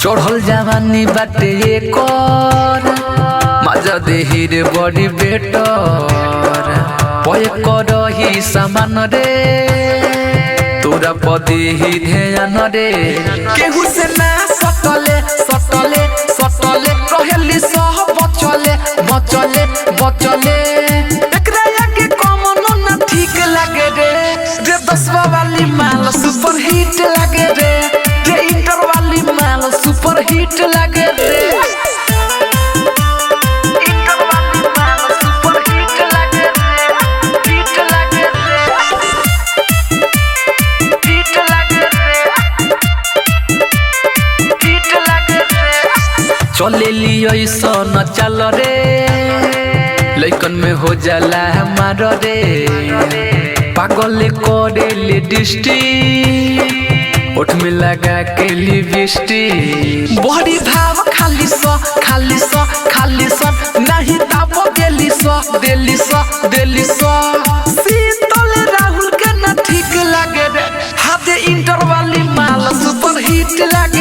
चढ़ल जवानी बाटे एकर मजा देही रे बड़ी बेटर पय करही सामान रे तोरा पदी ही ध्यान रे केहू से ना सटले सटले सटले कहली सह बचले बचले बचले एकरा आगे कमनो ना ठीक लागे रे रे 10 वाली माल सुपर हिट लागे रे रे इंटर वाली माल सुपर हिट लागे रे चले लियो न चल रे लइकन में हो जाला हमार रे पागल करे ले डिस्टी ओठ में लगा के लिपस्टिक बड़ी भाव खाली सो खाली सो खाली सो नहीं ताप देली सो शीतल राहुल के ना ठीक लागे रे हाथे इंटर वाली माल सुपर हिट लागे